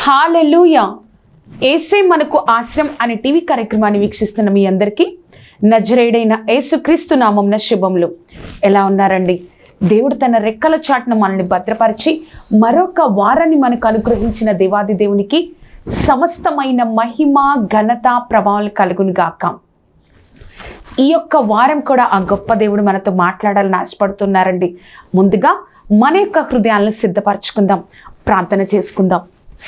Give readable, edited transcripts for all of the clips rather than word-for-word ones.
హల్లెలూయా. యేసే మనకు ఆశ్రయం అనే టీవీ కార్యక్రమాన్ని వీక్షిస్తున్న మీ అందరికీ నజరేయుడైన యేసుక్రీస్తు నామమున శుభములు. ఎలా ఉన్నారండి? దేవుడు తన రెక్కల చాటున మనల్ని భద్రపరిచి మరొక వారాన్ని మనకు అనుగ్రహించిన దేవాది దేవునికి సమస్తమైన మహిమ ఘనత ప్రభావాలు కలుగును గాక. ఈ యొక్క వారం కూడా ఆ గొప్ప దేవుడు మనతో మాట్లాడాలని ఆశపడుతున్నారండి. ముందుగా మన యొక్క హృదయాలను సిద్ధపరచుకుందాం, ప్రార్థన చేసుకుందాం.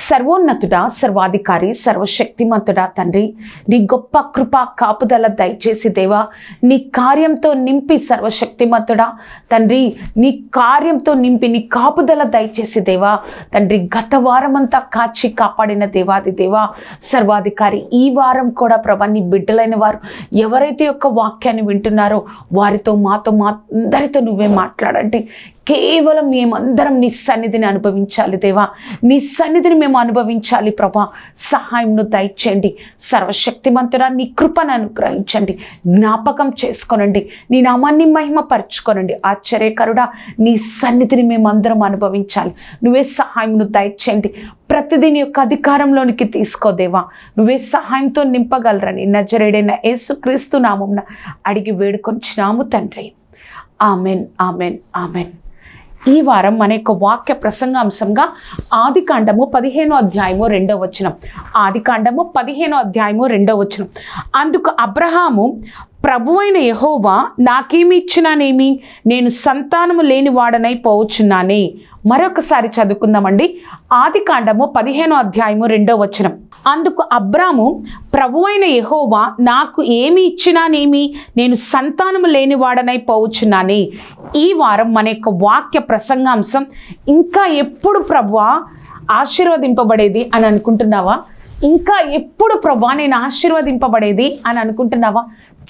సర్వోన్నతుడా, సర్వాధికారి, సర్వశక్తిమంతుడా తండ్రి, నీ గొప్ప కృప కాపుదల దయచేసి దేవా, నీ కార్యంతో నింపి సర్వశక్తిమంతుడా తండ్రి, నీ కార్యంతో నింపి నీ కాపుదల దయచేసి దేవా తండ్రి, గత వారమంతా కాచి కాపాడిన దేవాది దేవా సర్వాధికారి, ఈ వారం కూడా ప్రభా నీ బిడ్డలైన వారు ఎవరైతే యొక్క వాక్యాన్ని వింటున్నారో వారితో మాతో అందరితో నువ్వే మాట్లాడండి. కేవలం మేమందరం నీ సన్నిధిని అనుభవించాలి దేవా, నీ సన్నిధిని మేము అనుభవించాలి ప్రభా. సహాయంను దయచేయండి. సర్వశక్తిమంతుడా నీ కృపను అనుగ్రహించండి, జ్ఞాపకం చేసుకోనండి, నీ నామాన్ని మహిమపరచుకోనండి. ఆశ్చర్యకరుడా నీ సన్నిధిని మేమందరం అనుభవించాలి. నువ్వే సహాయంను దయచేయండి. ప్రతిదీ యొక్క అధికారంలోనికి తీసుకోదేవా, నువ్వే సహాయంతో నింపగలరని నజరేయుడైన యేసుక్రీస్తు నామమున అడిగి వేడుకొంచున్నాము తండ్రి. Amen, amen, amen. ఈ వారం మన యొక్క వాక్య ప్రసంగాంశంగా ఆదికాండము 15వ అధ్యాయము 2వ వచనం. ఆదికాండము 15వ అధ్యాయము 2వ వచనం. అందుకు అబ్రహాము, ప్రభువైన యెహోవా నాకేమి ఇచ్చినానేమి, నేను సంతానము లేని వాడనై పోవచ్చున్నానే. మరొకసారి చదువుకుందామండి. ఆదికాండము 15వ అధ్యాయము 2వ వచనం. అందుకు అబ్రాము, ప్రభువైన యెహోవా నాకు ఏమి ఇచ్చినానేమి, నేను సంతానము లేని వాడనై పోవచ్చున్నానే. ఈ వారం మన యొక్క వాక్య ప్రసంగాంశం, ఇంకా ఎప్పుడు ప్రభువా ఆశీర్వదింపబడేది అని అనుకుంటున్నావా? ఇంకా ఎప్పుడు ప్రభువా నేను ఆశీర్వదింపబడేది అని అనుకుంటున్నావా?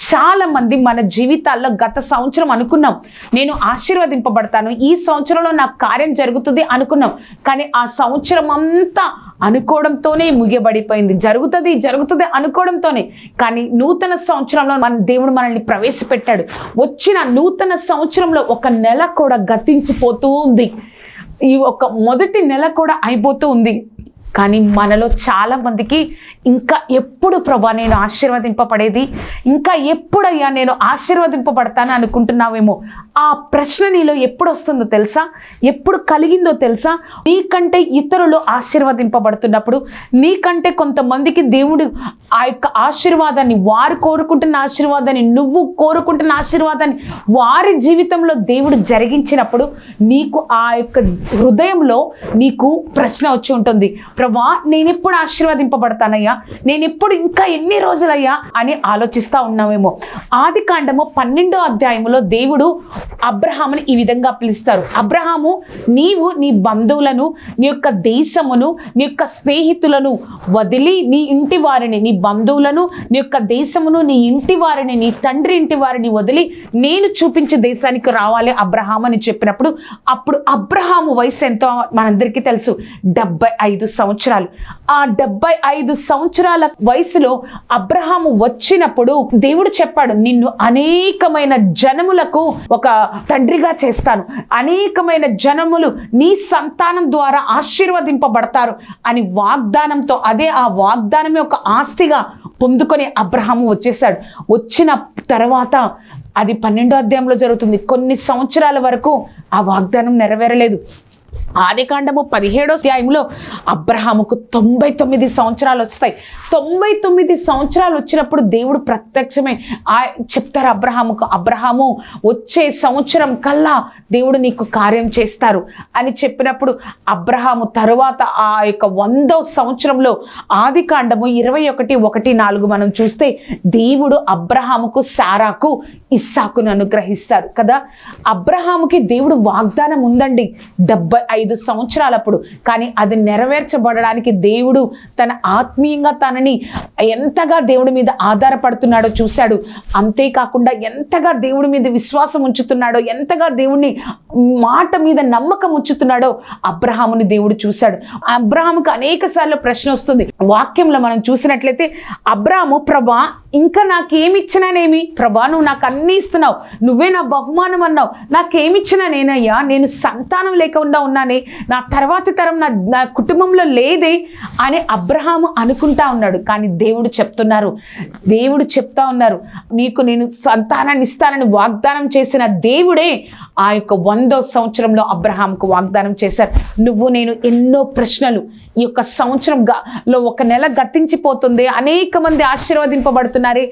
చాలామంది మన జీవితాల్లో గత సంవత్సరం అనుకున్నాం నేను ఆశీర్వదింపబడతాను, ఈ సంవత్సరంలో నాకు కార్యం జరుగుతుంది అనుకున్నాం. కానీ ఆ సంవత్సరం అంతా అనుకోవడంతోనే ముగియబడిపోయింది. జరుగుతుంది అనుకోవడంతోనే. కానీ నూతన సంవత్సరంలో మన దేవుడు మనల్ని ప్రవేశపెట్టాడు. వచ్చిన నూతన సంవత్సరంలో ఒక నెల కూడా గతించిపోతూ ఉంది. ఈ ఒక మొదటి నెల కూడా అయిపోతూ ఉంది. కానీ మనలో చాలా మందికి ఇంకా ఎప్పుడు ప్రభా నేను ఆశీర్వదింపబడేది, ఇంకా ఎప్పుడయ్యా నేను ఆశీర్వదింపబడతాను అనుకుంటున్నావేమో. ఆ ప్రశ్న నీలో ఎప్పుడు వస్తుందో తెలుసా? ఎప్పుడు కలిగిందో తెలుసా? నీకంటే ఇతరులు ఆశీర్వదింపబడుతున్నప్పుడు, నీకంటే కొంతమందికి దేవుడు ఆ యొక్క ఆశీర్వాదాన్ని, వారు కోరుకుంటున్న ఆశీర్వాదాన్ని, నువ్వు కోరుకుంటున్న ఆశీర్వాదాన్ని వారి జీవితంలో దేవుడు జరిగించినప్పుడు నీకు ఆ యొక్క హృదయంలో నీకు ప్రశ్న వచ్చి ఉంటుంది, ప్రభా నేను ఎప్పుడు ఆశీర్వదింపబడతానయ్యా, నేను ఎప్పుడు, ఇంకా ఎన్ని రోజులయ్యా అని ఆలోచిస్తూ ఉన్నామేమో. ఆదికాండము 12వ అధ్యాయంలో దేవుడు అబ్రహాముని ఈ విధంగా పిలుస్తారు. అబ్రహాము, నీవు నీ బంధువులను, నీ యొక్క దేశమును, నీ యొక్క స్నేహితులను వదిలి, నీ ఇంటి వారిని, నీ బంధువులను, నీ యొక్క దేశమును, నీ ఇంటి వారిని, నీ తండ్రి ఇంటి వారిని వదిలి నేను చూపించే దేశానికి రావాలి అబ్రహాము అని చెప్పినప్పుడు, అప్పుడు అబ్రహాము వయసు ఎంతో మనందరికీ తెలుసు, 75 సంవత్సరాలు. ఆ 75 సంవత్సరాల వయసులో అబ్రహాము వచ్చినప్పుడు దేవుడు చెప్పాడు, నిన్ను అనేకమైన జనములకు ఒక తండ్రిగా చేస్తాను, అనేకమైన జనములు నీ సంతానం ద్వారా ఆశీర్వదింపబడతారు అని వాగ్దానంతో, అదే ఆ వాగ్దానమే ఒక ఆస్తిగా పొందుకొని అబ్రహాము వచ్చేసాడు. వచ్చిన తర్వాత అది 12వ అధ్యాయంలో జరుగుతుంది. కొన్ని సంవత్సరాల వరకు ఆ వాగ్దానం నెరవేరలేదు. ఆదికాండము 17వ అధ్యాయంలో అబ్రహాముకు 99 సంవత్సరాలు వస్తాయి. 99 సంవత్సరాలు వచ్చినప్పుడు దేవుడు ప్రత్యక్షమే చెప్తారు అబ్రహాముకు, అబ్రహాము వచ్చే సంవత్సరం కల్లా దేవుడు నీకు కార్యం చేస్తారు అని చెప్పినప్పుడు అబ్రహాము తరువాత ఆ యొక్క 100వ సంవత్సరంలో ఆదికాండము 21:1-4 మనం చూస్తే దేవుడు అబ్రహాముకు, శారాకు ఇస్సాకును అనుగ్రహిస్తారు కదా. అబ్రహాముకి దేవుడు వాగ్దానం ఉందండి 75 సంవత్సరాలప్పుడు. కానీ అది నెరవేర్చబడడానికి దేవుడు తన ఆత్మీయంగా తనని ఎంతగా దేవుడి మీద ఆధారపడుతున్నాడో చూశాడు. అంతేకాకుండా ఎంతగా దేవుడి మీద విశ్వాసం ఉంచుతున్నాడో, ఎంతగా దేవుడిని మాట మీద నమ్మకం ఉంచుతున్నాడో అబ్రహాముని దేవుడు చూశాడు. అబ్రహాముకు అనేక సార్లు ప్రశ్న వస్తుంది. వాక్యంలో మనం చూసినట్లయితే అబ్రహాము, ప్రభా ఇంకా నాకేమిచ్చినానేమి, ప్రభా నువ్వు నాకు అన్నీ ఇస్తున్నావు, నువ్వే నా బహుమానం అన్నావు, నాకేమిచ్చినా నేనయ్యా, నేను సంతానం లేకుండా ఉన్నానే, నా తర్వాతి తరం నా కుటుంబంలో లేదే అని అబ్రహాము అనుకుంటా ఉన్నాడు. కానీ దేవుడు చెప్తా ఉన్నారు, నీకు నేను సంతానాన్ని ఇస్తానని వాగ్దానం చేసిన దేవుడే ఆ యొక్క 100వ సంవత్సరంలో అబ్రహాంకు వాగ్దానం చేశారు. నువ్వు నేను ఎన్నో ప్రశ్నలు, ఈ యొక్క సంవత్సరంలో 1 నెల గతించిపోతుంది, అనేక మంది ఆశీర్వదింపబడుతున్నారే,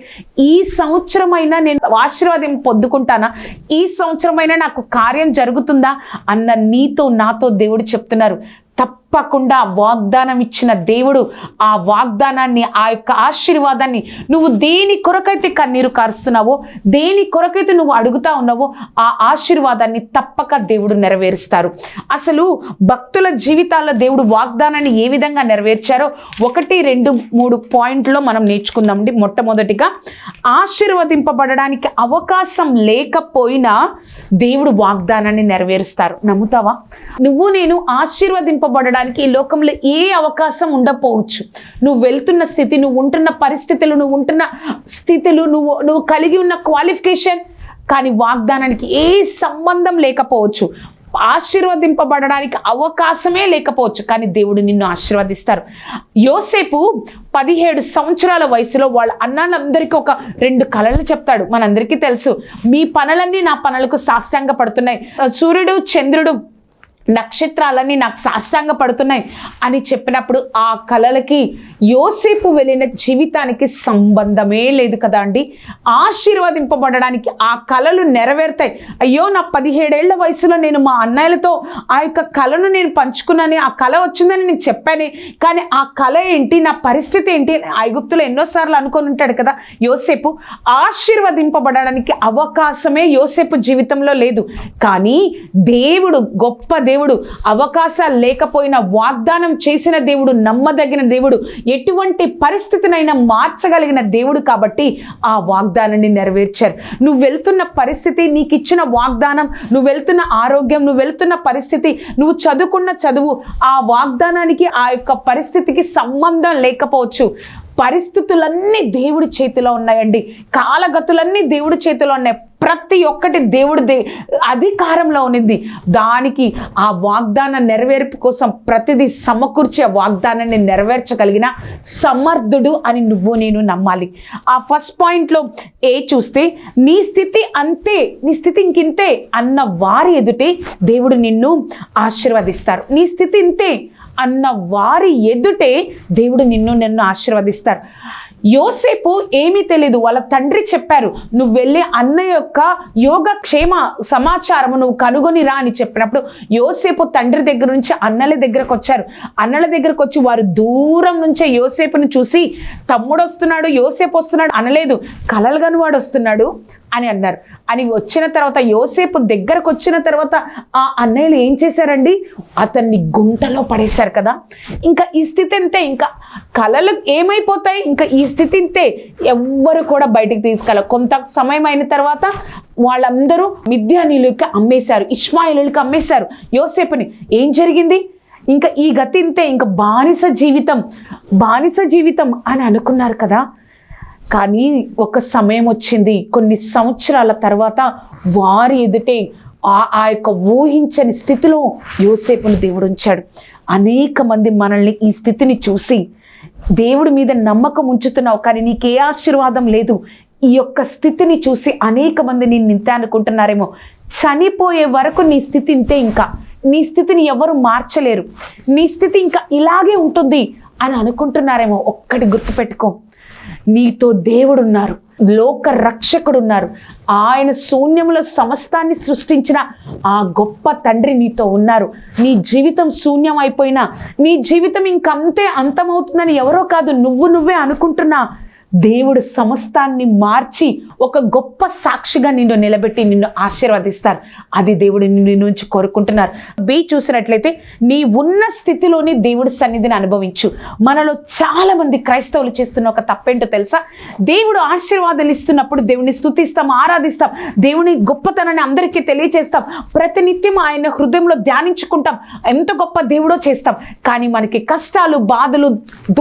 ఈ సంవత్సరమైనా నేను ఆశీర్వాదం పొందుకుంటానా, ఈ సంవత్సరమైనా నాకు కార్యం జరుగుతుందా అన్న నీతో నాతో దేవుడు చెప్తున్నారు. తప్పకుండా వాగ్దానం ఇచ్చిన దేవుడు ఆ వాగ్దానాన్ని, ఆ యొక్క ఆశీర్వాదాన్ని, నువ్వు దేని కొరకైతే కన్నీరు కారుస్తున్నావో, దేని కొరకైతే నువ్వు అడుగుతా ఉన్నావో ఆ ఆశీర్వాదాన్ని తప్పక దేవుడు నెరవేరుస్తారు. అసలు భక్తుల జీవితాల్లో దేవుడు వాగ్దానాన్ని ఏ విధంగా నెరవేర్చారో 1, 2, 3 పాయింట్లో మనం నేర్చుకుందామండి. మొట్టమొదటిగా, ఆశీర్వదింపబడడానికి అవకాశం లేకపోయినా దేవుడు వాగ్దానాన్ని నెరవేరుస్తారు. నమ్ముతావా? నువ్వు నేను ఆశీర్వదింపబడడానికి ఈ లోకంలో ఏ అవకాశం ఉండకపోవచ్చు. నువ్వు వెళ్తున్న స్థితి, నువ్వు ఉంటున్న పరిస్థితులు, నువ్వు కలిగి ఉన్న క్వాలిఫికేషన్, కానీ వాగ్దానానికి ఏ సంబంధం లేకపోవచ్చు. ఆశీర్వదింపబడడానికి అవకాశమే లేకపోవచ్చు, కానీ దేవుడు నిన్ను ఆశీర్వదిస్తారు. యోసేపు 17 సంవత్సరాల వయసులో వాళ్ళ అన్నాళ్ళందరికీ ఒక 2 కళలు చెప్తాడు. మనందరికీ తెలుసు, మీ పనులన్నీ నా పనులకు సాష్టాంగ పడుతున్నాయి, సూర్యుడు చంద్రుడు నక్షత్రాలన్నీ నాకు సాష్టాంగ పడుతున్నాయి అని చెప్పినప్పుడు ఆ కళలకి యోసేపు వెళ్ళిన జీవితానికి సంబంధమే లేదు కదా అండి. ఆశీర్వదింపబడడానికి ఆ కళలు నెరవేరుతాయి. అయ్యో, నా 17 ఏళ్ల వయసులో నేను మా అన్నయ్యలతో ఆ యొక్క కళను నేను పంచుకున్నాను, ఆ కళ వచ్చిందని నేను చెప్పాను, కానీ ఆ కళ ఏంటి, నా పరిస్థితి ఏంటి, ఐగుప్తులో ఎన్నోసార్లు అనుకొని ఉంటాడు కదా యోసేపు. ఆశీర్వదింపబడడానికి అవకాశమే యోసేపు జీవితంలో లేదు. కానీ దేవుడు, గొప్ప దేవుడు, అవకాశాలు లేకపోయినా వాగ్దానం చేసిన దేవుడు, నమ్మదగిన దేవుడు, ఎటువంటి పరిస్థితినైనా మార్చగలిగిన దేవుడు కాబట్టి ఆ వాగ్దానాన్ని నెరవేర్చారు. నువ్వు వెళ్తున్న పరిస్థితి, నీకు ఇచ్చిన వాగ్దానం, నువ్వు వెళ్తున్న ఆరోగ్యం, నువ్వు వెళ్తున్న పరిస్థితి, నువ్వు చదువుకున్న చదువు, ఆ వాగ్దానానికి ఆ యొక్క పరిస్థితికి సంబంధం లేకపోవచ్చు. పరిస్థితులన్నీ దేవుడి చేతిలో ఉన్నాయండి. కాలగతులన్నీ దేవుడి చేతిలో ఉన్నాయి. ప్రతి ఒక్కటి దేవుడి అధికారంలో ఉన్నది. దానికి ఆ వాగ్దాన నెరవేర్పు కోసం ప్రతిదీ సమకూర్చే వాగ్దానాన్ని నెరవేర్చగలిగిన సమర్థుడు అని నువ్వు నేను నమ్మాలి. ఆ ఫస్ట్ పాయింట్లో చూస్తే, నీ స్థితి అంతే, నీ స్థితి ఇంకింతే అన్న వారి ఎదుటే దేవుడు నిన్ను ఆశీర్వదిస్తారు. నీ స్థితి ఇంతే అన్న వారి ఎదుటే దేవుడు నన్ను ఆశీర్వదిస్తారు. యోసేపు ఏమీ తెలియదు, వాళ్ళ తండ్రి చెప్పారు, నువ్వు వెళ్ళే అన్న యొక్క యోగక్షేమ సమాచారము నువ్వు కనుగొని రా అని చెప్పినప్పుడు యోసేపు తండ్రి దగ్గర నుంచి అన్నల దగ్గరకు వచ్చారు. అన్నల దగ్గరకు వచ్చి వారు దూరం నుంచే యోసేపుని చూసి, తమ్ముడు వస్తున్నాడు, యోసేపు వస్తున్నాడు అనలేదు, కలలుగాని వాడు వస్తున్నాడు అని అన్నారు. అని వచ్చిన తర్వాత, యోసేపు దగ్గరకు వచ్చిన తర్వాత ఆ అన్నయ్యలు ఏం చేశారండి, అతన్ని గుంటలో పడేశారు కదా. ఇంకా ఈ స్థితి అంతే, ఇంకా కలలు ఏమైపోతాయి, ఇంకా ఈ స్థితి అంతే, ఎవ్వరు కూడా బయటికి తీసుకెళ్ళ. కొంత సమయం అయిన తర్వాత వాళ్ళందరూ మిద్యానీయులకి అమ్మేశారు, ఇష్మాయేలుకి అమ్మేశారు యోసేపుని. ఏం జరిగింది, ఇంకా ఈ గతి ఇంతే, ఇంకా బానిస జీవితం అని అనుకున్నారు కదా. కానీ ఒక సమయం వచ్చింది, కొన్ని సంవత్సరాల తర్వాత వారి ఎదుటే ఆ యొక్క ఊహించని స్థితిలో యోసేపును దేవుడు ఉంచాడు. అనేక మంది మనల్ని ఈ స్థితిని చూసి, దేవుడి మీద నమ్మకం ఉంచుతున్నావు కానీ నీకే ఆశీర్వాదం లేదు, ఈ యొక్క స్థితిని చూసి అనేక మంది నేను ఇంతే అనుకుంటున్నారేమో. చనిపోయే వరకు నీ స్థితి ఇంతే, ఇంకా నీ స్థితిని ఎవరు మార్చలేరు, నీ స్థితి ఇంకా ఇలాగే ఉంటుంది అని అనుకుంటున్నారేమో. ఒక్కటి గుర్తుపెట్టుకో, నీతో దేవుడున్నారు, లోక రక్షకుడున్నారు. ఆయన శూన్యంలో సమస్తాన్ని సృష్టించిన ఆ గొప్ప తండ్రి నీతో ఉన్నారు. నీ జీవితం శూన్యం అయిపోయినా, నీ జీవితం ఇంకంతే అంతమవుతుందని ఎవరో కాదు, నువ్వే అనుకుంటున్నా. దేవుడు సమస్తాన్ని మార్చి ఒక గొప్ప సాక్షిగా నిన్ను నిలబెట్టి నిన్ను ఆశీర్వదిస్తారు. అది దేవుడు నిన్ను నుంచి కోరుకుంటున్నారు. చూసినట్లయితే, నీ ఉన్న స్థితిలోని దేవుడి సన్నిధిని అనుభవించు. మనలో చాలా మంది క్రైస్తవులు చేస్తున్న ఒక తప్పేంటో తెలుసా? దేవుడు ఆశీర్వాదాలు ఇస్తున్నప్పుడు దేవుని స్తుతిస్తాం, ఆరాధిస్తాం, దేవుని గొప్పతనాన్ని అందరికీ తెలియచేస్తాం, ప్రతినిత్యం ఆయన హృదయంలో ధ్యానించుకుంటాం, ఎంత గొప్ప దేవుడో చేస్తాం. కానీ మనకి కష్టాలు, బాధలు,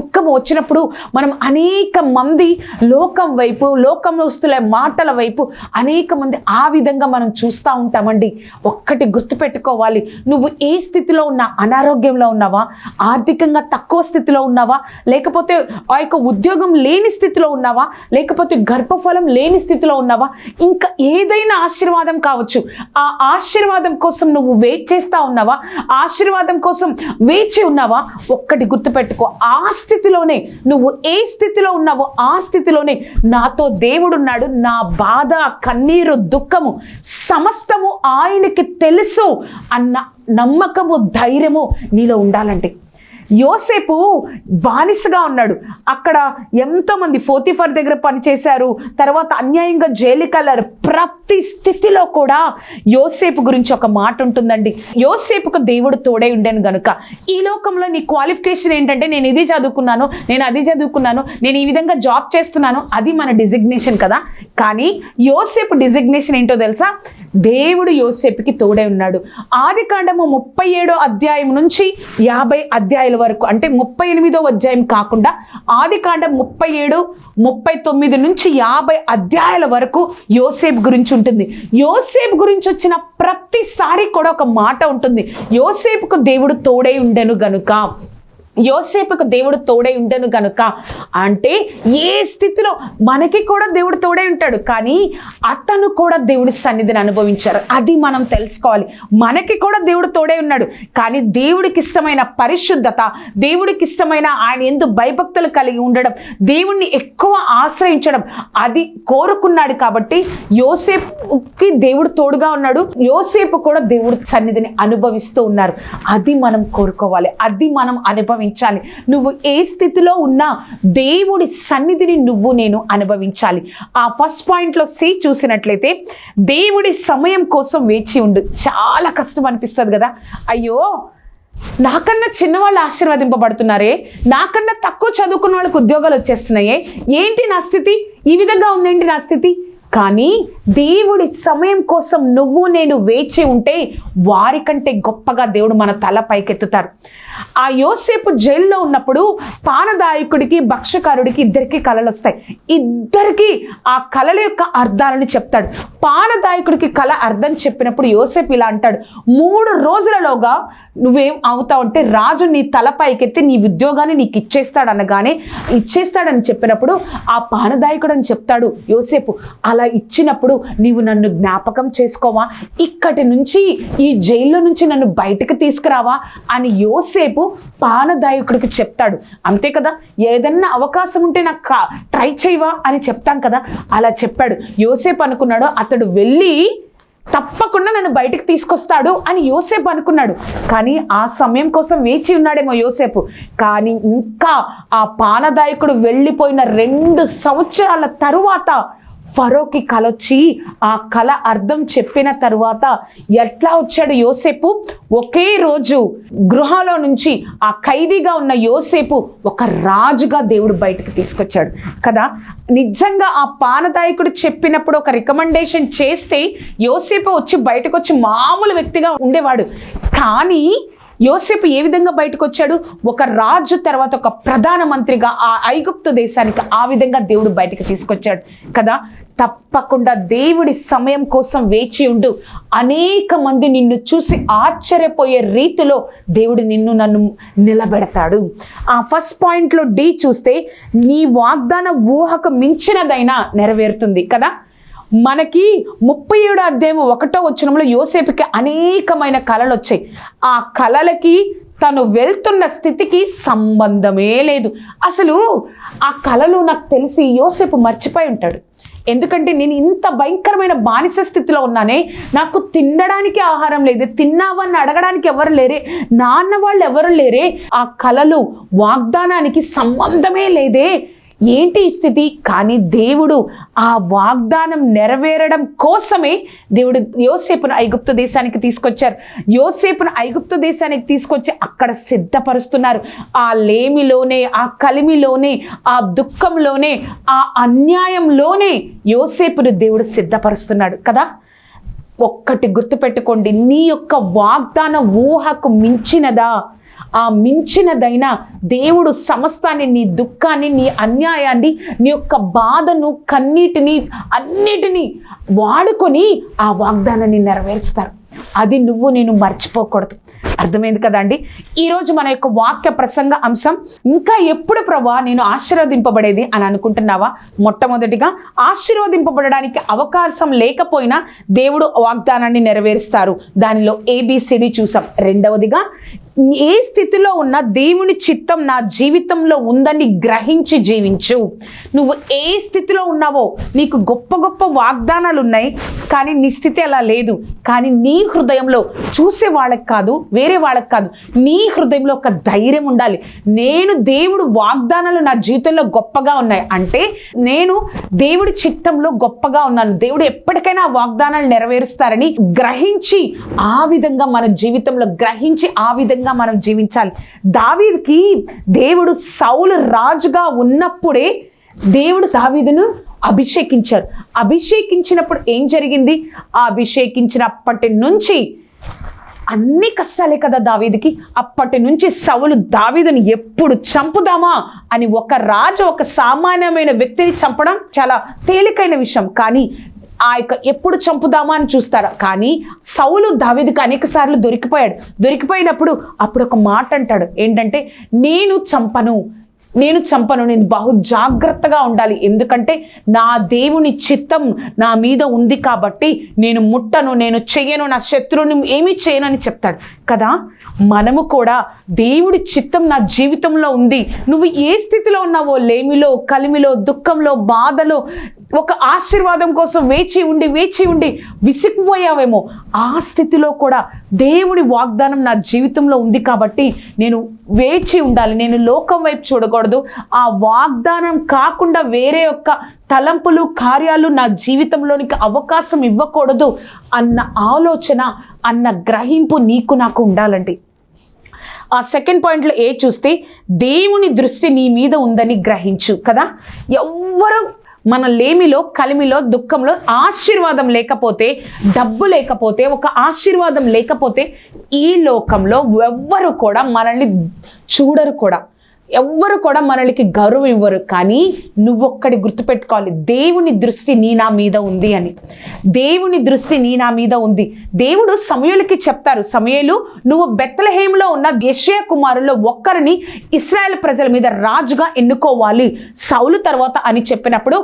దుఃఖం వచ్చినప్పుడు మనం అనేక మంది మంది లోకం వైపు, లోకస్తుల మాటల వైపు అనేక మంది ఆ విధంగా మనం చూస్తూ ఉంటామండి. ఒక్కటి గుర్తుపెట్టుకోవాలి, నువ్వు ఏ స్థితిలో ఉన్నా, అనారోగ్యంలో ఉన్నావా, ఆర్థికంగా తక్కువ స్థితిలో ఉన్నావా, లేకపోతే ఆ యొక్క ఉద్యోగం లేని స్థితిలో ఉన్నావా, లేకపోతే గర్భఫలం లేని స్థితిలో ఉన్నావా, ఇంకా ఏదైనా ఆశీర్వాదం కావచ్చు, ఆ ఆశీర్వాదం కోసం నువ్వు వెయిట్ చేస్తూ ఉన్నావా, ఆశీర్వాదం కోసం వేచి ఉన్నావా, ఒక్కటి గుర్తుపెట్టుకో, ఆ స్థితిలోనే నువ్వు ఏ స్థితిలో ఉన్నావో ఆ స్థితిలోనే నాతో దేవుడున్నాడు, నా బాధ, కన్నీరు, దుఃఖము సమస్తము ఆయనకి తెలుసు అన్న నమ్మకము, ధైర్యము నీలో ఉండాలంటే. యోసేపు బానిసగా ఉన్నాడు, అక్కడ ఎంతోమంది పోతీఫర్ దగ్గర పనిచేశారు, తర్వాత అన్యాయంగా జైలుకెళ్ళారు. ప్రతి స్థితిలో కూడా యోసేపు గురించి ఒక మాట ఉంటుందండి, యోసేపుకు దేవుడు తోడై ఉండేను గనుక. ఈ లోకంలో నీ క్వాలిఫికేషన్ ఏంటంటే, నేను ఇది చదువుకున్నాను, నేను అది చదువుకున్నాను, నేను ఈ విధంగా జాబ్ చేస్తున్నాను, అది మన డిజిగ్నేషన్ కదా. కానీ యోసేపు డిజిగ్నేషన్ ఏంటో తెలుసా? దేవుడు యోసేపుకి తోడై ఉన్నాడు. ఆదికాండము 37వ అధ్యాయం నుంచి 50 అధ్యాయుల వరకు, అంటే 38వ అధ్యాయం కాకుండా ఆదికాండం 37, 39 నుంచి 50 అధ్యాయాల వరకు యోసేపు గురించి ఉంటుంది. యోసేపు గురించి వచ్చిన ప్రతిసారి కూడా ఒక మాట ఉంటుంది, యోసేపుకు దేవుడు తోడై ఉండెను గనుక. యోసేపుకు దేవుడు తోడై ఉండను కనుక అంటే ఏ స్థితిలో మనకి కూడా దేవుడు తోడై ఉంటాడు, కానీ అతను కూడా దేవుడి సన్నిధిని అనుభవించారు. అది మనం తెలుసుకోవాలి. మనకి కూడా దేవుడు తోడై ఉన్నాడు, కానీ దేవుడికి ఇష్టమైన పరిశుద్ధత, దేవుడికి ఇష్టమైన ఆయన యందు భయభక్తులు కలిగి ఉండడం, దేవుణ్ణి ఎక్కువ ఆశ్రయించడం అది కోరుకున్నాడు. కాబట్టి యోసేపుకి దేవుడు తోడుగా ఉన్నాడు, యోసేపు కూడా దేవుడి సన్నిధిని అనుభవిస్తూ ఉన్నారు. అది మనం కోరుకోవాలి, అది మనం అనుభవించాలి. నువ్వు ఏ స్థితిలో ఉన్నా దేవుడి సన్నిధిని నువ్వు నేను అనుభవించాలి. ఆ ఫస్ట్ పాయింట్లో సి చూసినట్లయితే దేవుడి సమయం కోసం వేచి ఉండు. చాలా కష్టం అనిపిస్తుంది కదా, అయ్యో నాకన్నా చిన్నవాళ్ళు ఆశీర్వదింపబడుతున్నారే, నాకన్నా తక్కువ చదువుకున్న వాళ్ళకి ఉద్యోగాలు వచ్చేస్తున్నాయే, ఏంటి నా స్థితి, ఈ విధంగా ఉందేంటి నా స్థితి. కానీ దేవుడి సమయం కోసం నువ్వు నేను వేచి ఉంటే వారికంటే గొప్పగా దేవుడు మన తల పైకెత్తుతారు. ఆ యోసేపు జైల్లో ఉన్నప్పుడు పానదాయకుడికి, భక్షకారుడికి ఇద్దరికి కళలు వస్తాయి. ఇద్దరికి ఆ కళల యొక్క అర్థాలను చెప్తాడు. పానదాయకుడికి కళ అర్థం చెప్పినప్పుడు యోసేపు ఇలా అంటాడు, 3 రోజులలోగా నువ్వేం అవుతావు అంటే రాజు నీ తల పైకెత్తి నీ ఉద్యోగాన్ని నీకు ఇచ్చేస్తాడని చెప్పినప్పుడు ఆ పానదాయకుడు అని చెప్తాడు యోసేపు, అలా ఇచ్చినప్పుడు నీవు నన్ను జ్ఞాపకం చేసుకోవా, ఇక్కడి నుంచి ఈ జైల్లో నుంచి నన్ను బయటకు తీసుకురావా అని యోసేపు పానదాయకుడికి చెప్తాడు. అంతే కదా, ఏదన్నా అవకాశం ఉంటే నాకు ట్రై చేయవా అని చెప్తాం కదా, అలా చెప్పాడు. యోసేపు అనుకున్నాడు అతడు వెళ్ళి తప్పకుండా నన్ను బయటికి తీసుకొస్తాడు అని యోసేపు అనుకున్నాడు. కానీ ఆ సమయం కోసం వేచి ఉన్నాడేమో యోసేపు. కానీ ఇంకా ఆ పానదాయకుడు వెళ్ళిపోయిన 2 సంవత్సరాల తరువాత ఫరోకి కల వచ్చి ఆ కళ అర్థం చెప్పిన తరువాత ఎట్లా వచ్చాడు యోసేపు? ఒకే రోజు గృహంలో నుంచి ఆ ఖైదీగా ఉన్న యోసేపు ఒక రాజుగా దేవుడు బయటకు తీసుకొచ్చాడు కదా. నిజంగా ఆ పానదాయకుడు చెప్పినప్పుడు ఒక రికమెండేషన్ చేస్తే యోసేపు వచ్చి బయటకు వచ్చి మామూలు వ్యక్తిగా ఉండేవాడు. కానీ యోసేపు ఏ విధంగా బయటకు వచ్చాడు? ఒక రాజు తర్వాత ఒక ప్రధానమంత్రిగా ఆ ఐగుప్తు దేశానికి ఆ విధంగా దేవుడు బయటకు తీసుకొచ్చాడు కదా. తప్పకుండా దేవుడి సమయం కోసం వేచి ఉండు. అనేక మంది నిన్ను చూసి ఆశ్చర్యపోయే రీతిలో దేవుడు నన్ను నిలబెడతాడు. ఆ ఫస్ట్ పాయింట్లో డి చూస్తే నీ వాగ్దాన ఊహకు మించినదైనా నెరవేరుతుంది కదా. మనకి 37వ అధ్యాయం 1వ వచనంలో యోసేపుకి అనేకమైన కళలు వచ్చాయి. ఆ కళలకి తను వెళ్తున్న స్థితికి సంబంధమే లేదు. అసలు ఆ కళలు నాకు తెలిసి యోసేపు మర్చిపోయి ఉంటాడు. ఎందుకంటే నేను ఇంత భయంకరమైన బానిస స్థితిలో ఉన్నానే, నాకు తినడానికి ఆహారం లేదు, తిన్నావని అడగడానికి ఎవరు లేరే, నాన్న వాళ్ళు ఎవరు లేరే, ఆ కళలు వాగ్దానానికి సంబంధమే లేదే, ఏంటి ఈ స్థితి? కానీ దేవుడు ఆ వాగ్దానం నెరవేరడం కోసమే దేవుడు యోసేపును ఐగుప్తు దేశానికి తీసుకొచ్చారు. యోసేపును ఐగుప్తు దేశానికి తీసుకొచ్చి అక్కడ సిద్ధపరుస్తున్నారు. ఆ లేమిలోనే, ఆ కలిమిలోనే, ఆ దుఃఖంలోనే, ఆ అన్యాయంలోనే యోసేపును దేవుడు సిద్ధపరుస్తున్నాడు కదా. ఒక్కటి గుర్తుపెట్టుకోండి, నీ యొక్క వాగ్దాన ఊహకు మించినదా ఆ మించినదైన దేవుడు సమస్తాన్ని, నీ దుఃఖాన్ని, నీ అన్యాయాన్ని, నీ యొక్క బాధను, కన్నీటిని అన్నిటినీ వాడుకొని ఆ వాగ్దానాన్ని నెరవేరుస్తారు. అది నువ్వు నేను మర్చిపోకూడదు. అర్థమైంది కదండి. ఈరోజు మన యొక్క వాక్య ప్రసంగ అంశం, ఇంకా ఎప్పుడు ప్రభా నేను ఆశీర్వదింపబడేది అని అనుకుంటున్నావా? మొట్టమొదటిగా, ఆశీర్వదింపబడడానికి అవకాశం లేకపోయినా దేవుడు వాగ్దానాన్ని నెరవేరుస్తారు. దానిలో ABCD చూసాం. రెండవదిగా, ఏ స్థితిలో ఉన్న దేవుని చిత్తం నా జీవితంలో ఉందని గ్రహించి జీవించు. నువ్వు ఏ స్థితిలో ఉన్నావో, నీకు గొప్ప గొప్ప వాగ్దానాలు ఉన్నాయి, కానీ నీ స్థితి అలా లేదు. కానీ నీ హృదయంలో, చూసే వాళ్ళకి కాదు, వేరే వాళ్ళకి కాదు, నీ హృదయంలో ఒక ధైర్యం ఉండాలి. నేను దేవుడు వాగ్దానాలు నా జీవితంలో గొప్పగా ఉన్నాయి అంటే నేను దేవుడి చిత్తంలో గొప్పగా ఉన్నాను, దేవుడు ఎప్పటికైనా ఆ వాగ్దానాలు నెరవేరుస్తారని గ్రహించి ఆ విధంగా మన జీవితంలో గ్రహించి ఆ విధంగా మనం జీవించాలి. దావీదుకి దేవుడు సౌలు రాజుగా ఉన్నప్పుడే దేవుడు దావీదును అభిషేకించారు. అభిషేకించినప్పుడు ఏం జరిగింది? ఆ అభిషేకించినప్పటి నుంచి అన్ని కష్టాలే కదా దావీదుకి. అప్పటి నుంచి సౌలు దావీదుని ఎప్పుడు చంపుదామా అని, ఒక రాజు ఒక సామాన్యమైన వ్యక్తిని చంపడం చాలా తేలికైన విషయం, కానీ ఎప్పుడు చంపుదామా అని చూస్తారు. కానీ సౌలు దావీదుకి అనేక సార్లు దొరికిపోయినప్పుడు అప్పుడు ఒక మాట అంటాడు. ఏంటంటే, నేను చంపను, నేను బహు జాగ్రత్తగా ఉండాలి, ఎందుకంటే నా దేవుని చిత్తం నా మీద ఉంది కాబట్టి నేను ముట్టను, నేను చెయ్యను, నా శత్రువుని ఏమీ చేయనని చెప్తాడు కదా. మనము కూడా దేవుడి చిత్తం నా జీవితంలో ఉంది. నువ్వు ఏ స్థితిలో ఉన్నావో, లేమిలో, కలిమిలో, దుఃఖంలో, బాధలో, ఒక ఆశీర్వాదం కోసం వేచి ఉండి విసిగిపోయావేమో, ఆ స్థితిలో కూడా దేవుడి వాగ్దానం నా జీవితంలో ఉంది కాబట్టి నేను వేచి ఉండాలి. నేను లోకం వైపు చూడకూడదు. ఆ వాగ్దానం కాకుండా వేరే యొక్క తలంపులు, కార్యాలు నా జీవితంలోనికి అవకాశం ఇవ్వకూడదు అన్న ఆలోచన, అన్న గ్రహింపు నీకు నాకు ఉండాలండి. ఆ సెకండ్ పాయింట్లో చూస్తే, దేవుని దృష్టి నీ మీద ఉందని గ్రహించు కదా. ఎవ్వరు మన లేమిలో, కలిమిలో, దుఃఖంలో ఆశీర్వాదం లేకపోతే, డబ్బు లేకపోతే, ఒక ఆశీర్వాదం లేకపోతే ఈ లోకంలో ఎవ్వరు కూడా మనల్ని చూడరు కూడా, ఎవ్వరు కూడా మనల్ని గౌరవం ఇవ్వరు. కానీ నువ్వొక్కడి గుర్తుపెట్టుకోవాలి, దేవుని దృష్టి నీ నా మీద ఉంది అని. దేవుని దృష్టి నీ నా మీద ఉంది. దేవుడు సమూయేలుకి చెప్తారు, సమూయేలు, నువ్వు బెత్లెహేములో ఉన్న యెషయా కుమారుల్లో ఒక్కరిని ఇశ్రాయేల్ ప్రజల మీద రాజుగా ఎన్నుకోవాలి సౌలు తర్వాత అని చెప్పినప్పుడు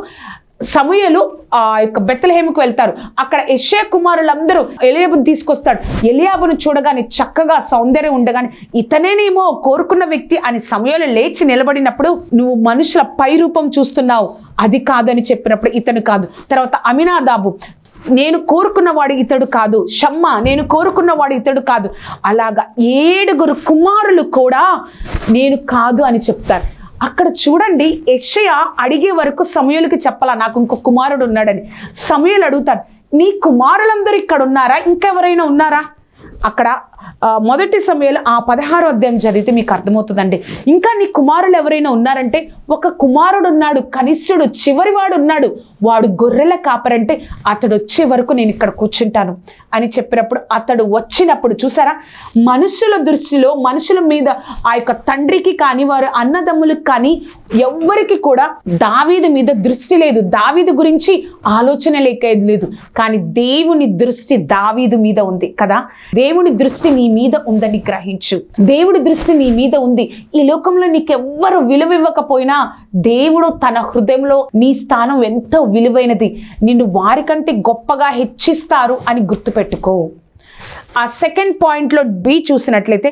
సమూయేలు ఆ యొక్క బెత్లెహేముకు వెళ్తారు. అక్కడ యెషయా కుమారులందరూ ఎలియాబుని తీసుకొస్తాడు. ఎలియాబును చూడగానే చక్కగా సౌందర్యం ఉండగానే ఇతనేనేమో కోరుకున్న వ్యక్తి అని సమూయేలు లేచి నిలబడినప్పుడు, నువ్వు మనుషుల పై రూపం చూస్తున్నావు, అది కాదని చెప్పినప్పుడు ఇతను కాదు. తర్వాత అమినాదాబు, నేను కోరుకున్నవాడు ఇతడు కాదు. షమ్మా, నేను కోరుకున్నవాడు ఇతడు కాదు. అలాగా 7 కుమారులు కూడా నేను కాదు అని చెప్తారు. అక్కడ చూడండి, యెషయా అడిగే వరకు సమూయేలుకి చెప్పాలా నాకు ఇంకో కుమారుడు ఉన్నాడని. సమూయేలు అడుగుతాడు, నీ కుమారులందరూ ఇక్కడ ఉన్నారా, ఇంకెవరైనా ఉన్నారా? అక్కడ మొదటి సమూయేలు 16వ అధ్యాయం చదివితే మీకు అర్థమవుతుందండి. ఇంకా నీ కుమారులు ఎవరైనా ఉన్నారంటే, ఒక కుమారుడు ఉన్నాడు, కనిష్ఠుడు, చివరివాడు ఉన్నాడు, వాడు గొర్రెల కాపరంటే అతడు వచ్చే వరకు నేను ఇక్కడ కూర్చుంటాను అని చెప్పినప్పుడు, అతడు వచ్చినప్పుడు చూసారా, మనుషుల దృష్టిలో, మనుషుల మీద, ఆ యొక్క తండ్రికి కానీ వారు అన్నదమ్ములకు కానీ ఎవ్వరికి కూడా దావీదు మీద దృష్టి లేదు, దావీదు గురించి ఆలోచన లేదు. కానీ దేవుని దృష్టి దావీదు మీద ఉంది కదా. దేవుని దృష్టి నీ మీద ఉందని గ్రహించు. దేవుడి దృష్టి నీ మీద ఉంది. ఈ లోకంలో నీకెవ్వరు విలువ ఇవ్వకపోయినా దేవుడు తన హృదయంలో నీ స్థానం ఎంతో విలువైనది, నిన్ను వారికంటే గొప్పగా హెచ్చిస్తారు అని గుర్తుపెట్టుకో. ఆ సెకండ్ పాయింట్లో B చూసినట్లయితే,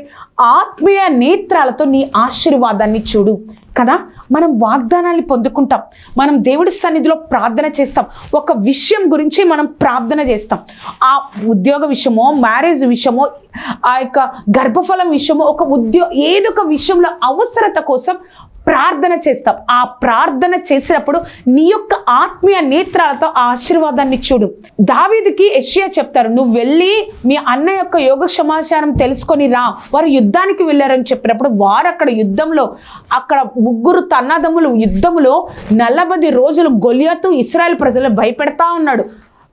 ఆత్మీయ నేత్రాలతో నీ ఆశీర్వాదాన్ని చూడు కదా. మనం వాగ్దానాన్ని పొందుకుంటాం, మనం దేవుడి సన్నిధిలో ప్రార్థన చేస్తాం, ఒక విషయం గురించి మనం ప్రార్థన చేస్తాం. ఆ ఉద్యోగ విషయమో, మ్యారేజ్ విషయమో, ఆ యొక్క గర్భఫలం విషయమో, ఏదో ఒక విషయంలో అవసరత కోసం ప్రార్థన చేస్తాం. ఆ ప్రార్థన చేసినప్పుడు నీ యొక్క ఆత్మీయ నేత్రాలతో ఆ ఆశీర్వాదాన్ని చూడు. దావీదుకి యెషయా చెప్తారు, నువ్వు వెళ్ళి మీ అన్న యొక్క యోగ సమాచారం తెలుసుకొని రా, వారు యుద్ధానికి వెళ్ళారని చెప్పినప్పుడు, వారు అక్కడ యుద్ధంలో, అక్కడ 3 అన్నదమ్ములు యుద్ధంలో 40 రోజులు గొలియాతు ఇశ్రాయేల్ ప్రజలను భయపెడతా ఉన్నాడు.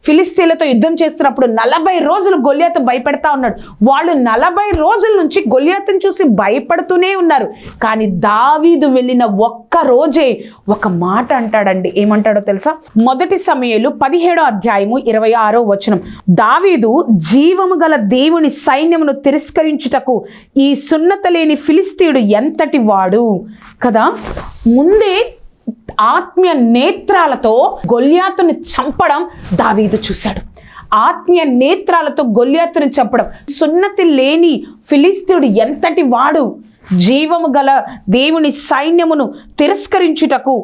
ఫిలిస్తీన్లతో యుద్ధం చేస్తున్నప్పుడు 40 రోజులు గొల్యాతు భయపెడతా ఉన్నాడు. వాళ్ళు 40 రోజుల నుంచి గొల్యాతుని చూసి భయపడుతూనే ఉన్నారు. కానీ దావీదు వెళ్ళిన ఒక్క రోజే ఒక మాట అంటాడండి. ఏమంటాడో తెలుసా? 1 సమూయేలు 17వ అధ్యాయము 26వ వచనం. దావీదు జీవము గల దేవుని సైన్యమును తిరస్కరించుటకు ఈ సున్నత లేని ఫిలిస్తీయుడు ఎంతటి వాడు కదా. ముందే ఆత్మీయ నేత్రాలతో గొల్యాతుని చంపడం దావీదు చూశాడు. ఆత్మీయ నేత్రాలతో గొల్యాతుని చంపడం. సున్నతి లేని ఫిలిస్తీయుడు ఎంతటి వాడు, జీవము గల దేవుని సైన్యమును తిరస్కరించుటకు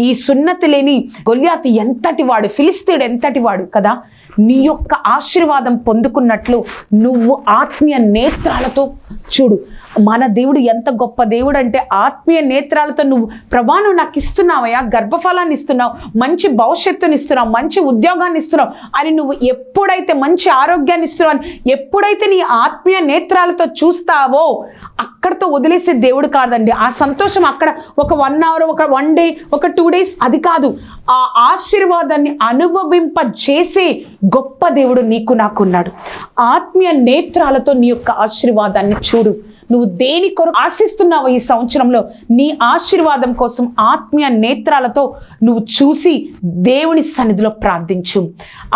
ఈ సున్నతి లేని గొల్యాతు ఎంతటి వాడు, ఫిలిస్తీయుడు ఎంతటి వాడు కదా. నీ యొక్క ఆశీర్వాదం పొందుకున్నట్లు నువ్వు ఆత్మీయ నేత్రాలతో చూడు. మన దేవుడు ఎంత గొప్ప దేవుడు అంటే, ఆత్మీయ నేత్రాలతో నువ్వు ప్రభా నువ్వు నాకు ఇస్తున్నావయ్యా, గర్భఫలాన్ని ఇస్తున్నావు, మంచి భవిష్యత్తుని ఇస్తున్నావు, మంచి ఉద్యోగాన్ని ఇస్తున్నావు అని నువ్వు ఎప్పుడైతే, మంచి ఆరోగ్యాన్ని ఇస్తున్నావు అని ఎప్పుడైతే నీ ఆత్మీయ నేత్రాలతో చూస్తావో అక్కడితో వదిలేసే దేవుడు కాదండి. ఆ సంతోషం అక్కడ ఒక 1 hour, ఒక 1 day, ఒక 2 days అది కాదు. ఆ ఆశీర్వాదాన్ని అనుభవింపజేసే గొప్ప దేవుడు నీకు నాకున్నాడు. ఆత్మీయ నేత్రాలతో నీ యొక్క ఆశీర్వాదాన్ని చూడు. నువ్వు దేని కొరకు ఆశిస్తున్నావు ఈ సంవత్సరంలో, నీ ఆశీర్వాదం కోసం ఆత్మీయ నేత్రాలతో నువ్వు చూసి దేవుని సన్నిధిలో ప్రార్థించు.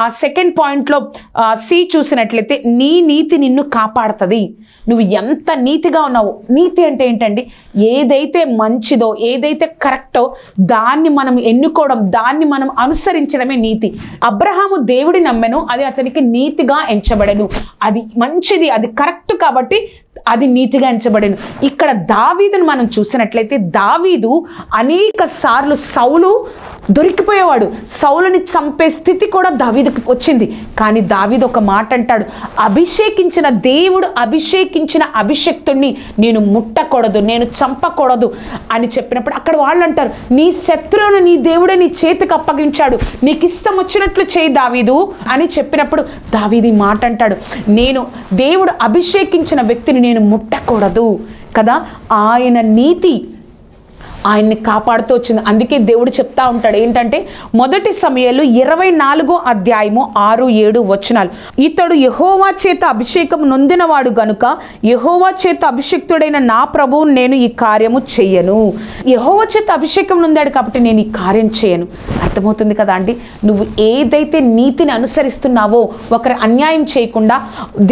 ఆ సెకండ్ పాయింట్లో సి చూసినట్లయితే, నీ నీతి నిన్ను కాపాడుతుంది. నువ్వు ఎంత నీతిగా ఉన్నావు. నీతి అంటే ఏంటండి? ఏదైతే మంచిదో, ఏదైతే కరెక్టో దాన్ని మనం ఎన్నుకోవడం, దాన్ని మనం అనుసరించడమే నీతి. అబ్రహాము దేవుడి నమ్మెను, అది అతనికి నీతిగా ఎంచబడెను. అది మంచిది, అది కరెక్ట్ కాబట్టి అది నీతిగా ఎంచబడెను. ఇక్కడ దావీదును మనం చూసినట్లయితే, దావీదు అనేక సార్లు సౌలు దొరికిపోయేవాడు. సౌలుని చంపే స్థితి కూడా దావీదుకు వచ్చింది. కానీ దావీదు ఒక మాట అంటాడు, అభిషేకించిన దేవుడు అభిషేకించిన అభిషేక్తుడిని నేను ముట్టకూడదు, నేను చంపకూడదు అని చెప్పినప్పుడు అక్కడ వాళ్ళు అంటారు, నీ శత్రువును నీ దేవుడే నీ చేతికి అప్పగించాడు, నీకు ఇష్టం వచ్చినట్లు చేయి దావీదు అని చెప్పినప్పుడు దావీదు ఈ మాట అంటాడు, నేను దేవుడు అభిషేకించిన వ్యక్తిని నేను ముట్టకూడదు కదా. ఆయన నీతి ఆయన్ని కాపాడుతూ వచ్చింది. అందుకే దేవుడు చెప్తా ఉంటాడు ఏంటంటే, 1 సమూయేలు 24వ అధ్యాయము 6-7 వచనాలు. ఇతడు యెహోవా చేత అభిషేకం నొందినవాడు గనుక యెహోవా చేత అభిషేక్తుడైన నా ప్రభువు నేను ఈ కార్యము చెయ్యను. యెహోవా చేత అభిషేకం నొందాడు కాబట్టి నేను ఈ కార్యం చేయను. అర్థమవుతుంది కదా అండి. నువ్వు ఏదైతే నీతిని అనుసరిస్తున్నావో, ఒకరి అన్యాయం చేయకుండా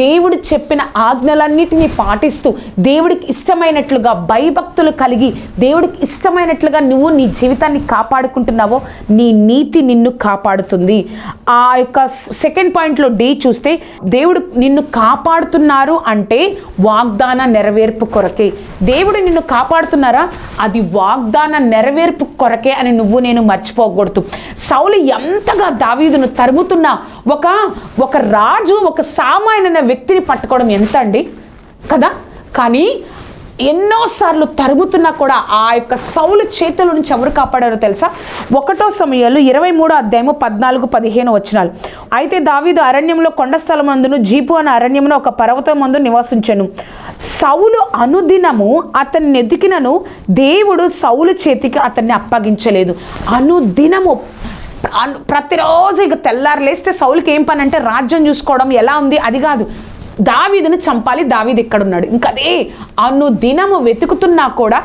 దేవుడు చెప్పిన ఆజ్ఞలన్నిటినీ పాటిస్తూ దేవుడికి ఇష్టమైనట్లుగా భయభక్తులు కలిగి దేవుడికి ఇష్టమైనట్లుగా నువ్వు నీ జీవితాన్ని కాపాడుకుంటున్నావో నీ నీతి నిన్ను కాపాడుతుంది. ఆ యొక్క సెకండ్ పాయింట్లో డి చూస్తే, దేవుడు నిన్ను కాపాడుతున్నారు అంటే వాగ్దాన నెరవేర్పు కొరకే. దేవుడు నిన్ను కాపాడుతున్నారా, అది వాగ్దాన నెరవేర్పు కొరకే అని నువ్వు నేను మర్చిపోకూడదు. సౌలు ఎంతగా దావీదును తరుముతున్నా ఒక రాజు, ఒక సామాన్యమైన వ్యక్తిని పట్టుకోవడం ఎంత అండి కదా. కానీ ఎన్నోసార్లు తరుముతున్నా కూడా ఆ యొక్క సౌలు చేతుల నుంచి ఎవరు కాపాడారో తెలుసా? 1 సమూయేలు 23వ అధ్యాయము 14-15 వచనాలు. అయితే దావీదు అరణ్యంలో కొండ స్థలమందును జీపు అనే అరణ్యమును ఒక పర్వతం మందు నివసించెను. సౌలు అనుదినము అతన్ని ఎదికినను దేవుడు సౌలు చేతికి అతన్ని అప్పగించలేదు. అనుదినము ప్రతిరోజు ఇక తెల్లారు లేస్తే సౌలుకి ఏం పని అంటే రాజ్యం చూసుకోవడం, ఎలా ఉంది అది కాదు, దావీదుని చంపాలి, దావీదు ఎక్కడున్నాడు, ఇంకదే అనుదినము వెతుకుతున్నా కూడా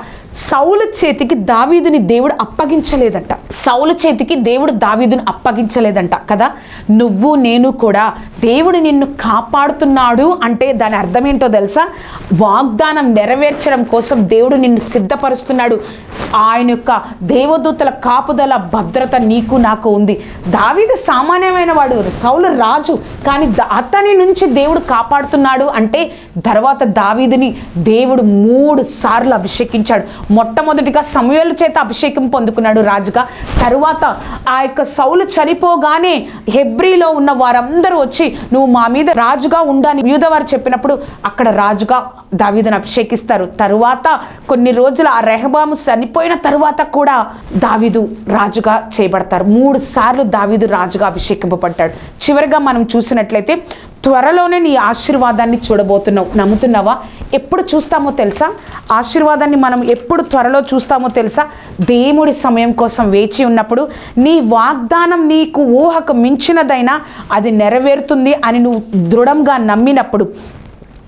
సౌలు చేతికి దావీదుని దేవుడు అప్పగించలేదంట. సౌలు చేతికి దేవుడు దావీదుని అప్పగించలేదంట కదా. నువ్వు నేను కూడా దేవుడు నిన్ను కాపాడుతున్నాడు అంటే దాని అర్థం ఏంటో తెలుసా? వాగ్దానం నెరవేర్చడం కోసం దేవుడు నిన్ను సిద్ధపరుస్తున్నాడు. ఆయన యొక్క దేవదూతల కాపుదల భద్రత నీకు నాకు ఉంది. దావీదు సామాన్యమైన వాడు, సౌలు రాజు, కానీ అతని నుంచి దేవుడు కాపాడుతున్నాడు అంటే తర్వాత దావీదుని దేవుడు 3 సార్లు అభిషేకించాడు. మొట్టమొదటిగా సమూయేలు చేత అభిషేకం పొందుకున్నాడు రాజుగా. తరువాత ఆ యొక్క సౌలు చనిపోగానే హెబ్రీలో ఉన్న వారందరూ వచ్చి నువ్వు మా మీద రాజుగా ఉండని యూదవారు చెప్పినప్పుడు అక్కడ రాజుగా దావీదును అభిషేకిస్తారు. తరువాత కొన్ని రోజులు ఆ రెహబాము చనిపోయిన తరువాత కూడా దావీదు రాజుగా చేయబడతారు. 3 సార్లు దావీదు రాజుగా అభిషేకింపబడ్డాడు. చివరిగా మనం చూసినట్లయితే త్వరలోనే నీ ఆశీర్వాదాన్ని చూడబోతున్నావు. నమ్ముతున్నావా? ఎప్పుడు చూస్తామో తెలుసా? ఆశీర్వాదాన్ని మనం ఎప్పుడు ఎప్పుడు త్వరలో చూస్తామో తెలుసా? దేవుడి సమయం కోసం వేచి ఉన్నప్పుడు నీ వాగ్దానం నీకు ఊహకు మించినదైనా అది నెరవేరుతుంది అని నువ్వు దృఢంగా నమ్మినప్పుడు,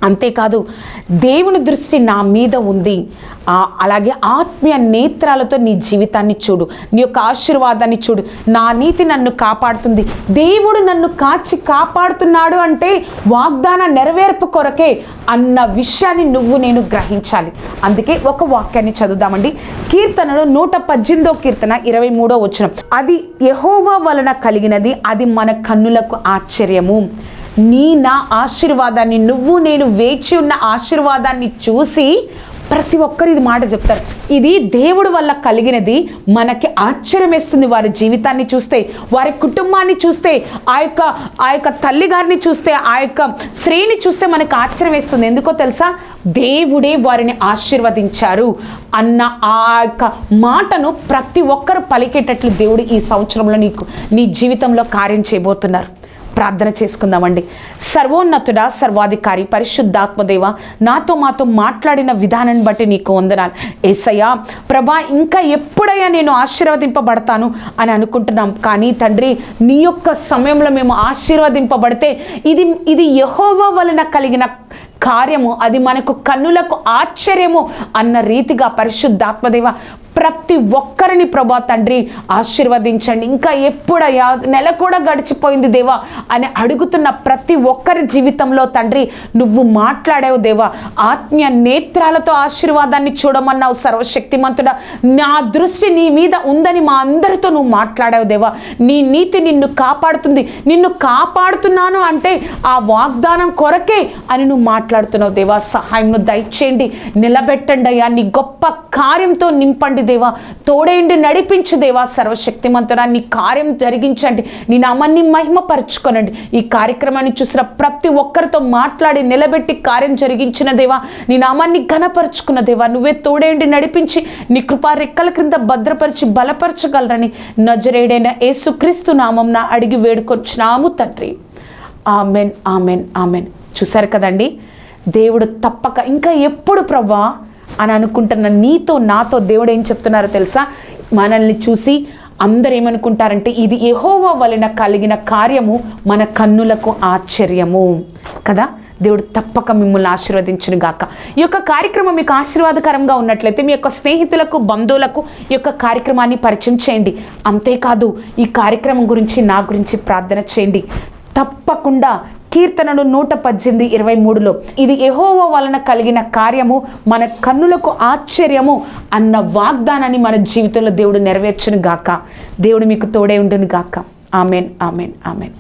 అంతేకాదు దేవుని దృష్టి నా మీద ఉంది, అలాగే ఆత్మీయ నేత్రాలతో నీ జీవితాన్ని చూడు, నీ యొక్క ఆశీర్వాదాన్ని చూడు, నా నీతి నన్ను కాపాడుతుంది, దేవుడు నన్ను కాచి కాపాడుతున్నాడు అంటే వాగ్దాన నెరవేర్పు కొరకే అన్న విషయాన్ని నేను గ్రహించాలి. అందుకే ఒక వాక్యాన్ని చదువుదామండి. కీర్తనలో 118వ కీర్తన 23వ వచనం, అది యెహోవా వలన కలిగినది, అది మన కన్నులకు ఆశ్చర్యము. నా ఆశీర్వాదాన్ని, నేను వేచి ఉన్న ఆశీర్వాదాన్ని చూసి ప్రతి ఒక్కరు ఇది మాట చెప్తారు, ఇది దేవుడి వల్ల కలిగినది, మనకి ఆశ్చర్యం వేస్తుంది. వారి జీవితాన్ని చూస్తే, వారి కుటుంబాన్ని చూస్తే, ఆ యొక్క తల్లి గారిని చూస్తే, ఆ యొక్క స్త్రీని చూస్తే మనకు ఆశ్చర్యం వేస్తుంది. ఎందుకో తెలుసా? దేవుడే వారిని ఆశీర్వదించారు అన్న ఆ యొక్క మాటను ప్రతి ఒక్కరు పలికేటట్లు దేవుడు ఈ సంవత్సరంలో నీ జీవితంలో కార్యం చేయబోతున్నారు. ప్రార్థన చేసుకుందామండి. సర్వోన్నతుడా, సర్వాధికారి, పరిశుద్ధాత్మదేవ, నాతో మాతో మాట్లాడిన విధానాన్ని బట్టి నీకు వందనాలు యేసయ్యా. ప్రభా, ఇంకా ఎప్పుడైనా నేను ఆశీర్వదింపబడతాను అని అనుకుంటున్నాం, కానీ తండ్రి నీ యొక్క సమయంలో మేము ఆశీర్వదింపబడితే ఇది యెహోవా వలన కలిగిన కార్యము, అది మనకు కన్నులకు ఆశ్చర్యము అన్న రీతిగా పరిశుద్ధాత్మదేవ ప్రతి ఒక్కరిని ప్రభా తండ్రి ఆశీర్వదించండి. ఇంకా ఎప్పుడయ్యా, నెల కూడా గడిచిపోయింది దేవా అని అడుగుతున్న ప్రతి ఒక్కరి జీవితంలో తండ్రి నువ్వు మాట్లాడావు దేవా. ఆత్మీయ నేత్రాలతో ఆశీర్వాదాన్ని చూడమన్నావు సర్వశక్తిమంతుడా. నా దృష్టి నీ మీద ఉందని మా అందరితో నువ్వు మాట్లాడావు దేవా. నీ నీతి నిన్ను కాపాడుతుంది, నిన్ను కాపాడుతున్నాను అంటే ఆ వాగ్దానం కొరకే అని నువ్వు మాట్లాడుతున్నావు దేవా. సహాయం దయచేయండి, నిలబెట్టండి అయ్యా, నీ గొప్ప కార్యంతో నింపండి దేవా, తోడేండి నడిపించు దేవా. సర్వశక్తిమంతుడా, నీ కార్యం జరిగించండి, నీ నామాన్ని మహిమపరచుకోనండి. ఈ కార్యక్రమాన్ని చూసిన ప్రతి ఒక్కరితో మాట్లాడి నిలబెట్టి కార్యం జరిగించిన దేవా, నీ నామాన్ని ఘనపరుచుకున్న దేవా, నువ్వే తోడేండి నడిపించి నీ కృపా రెక్కల క్రింద భద్రపరిచి బలపరచగలరని నజరేయుడైన యేసుక్రీస్తు నామంన అడిగి వేడుకొచ్చున్నాము తండ్రి. Amen, amen, amen. చూశారు కదండి, దేవుడు తప్పక ఇంకా ఎప్పుడు ప్రభా అని అనుకుంటున్న నీతో నాతో దేవుడు ఏం చెప్తున్నారో తెలుసా? మనల్ని చూసి అందరు ఏమనుకుంటారంటే ఇది యెహోవా వలన కలిగిన కార్యము, మన కన్నులకు ఆశ్చర్యము కదా. దేవుడు తప్పక మిమ్మల్ని ఆశీర్వదించును గాక. ఈ యొక్క కార్యక్రమం మీకు ఆశీర్వాదకరంగా ఉన్నట్లయితే మీ యొక్క స్నేహితులకు, బంధువులకు ఈ యొక్క కార్యక్రమాన్ని పరిచయం చేయండి. అంతేకాదు ఈ కార్యక్రమం గురించి, నా గురించి ప్రార్థన చేయండి. తప్పకుండా కీర్తనలు 118:23లో ఇది యెహోవా వలన కలిగిన కార్యము, మన కన్నులకు ఆశ్చర్యము అన్న వాగ్దానాన్ని మన జీవితంలో దేవుడు నెరవేర్చును గాక. దేవుడు మీకు తోడే ఉండును గాక. Amen, amen, amen.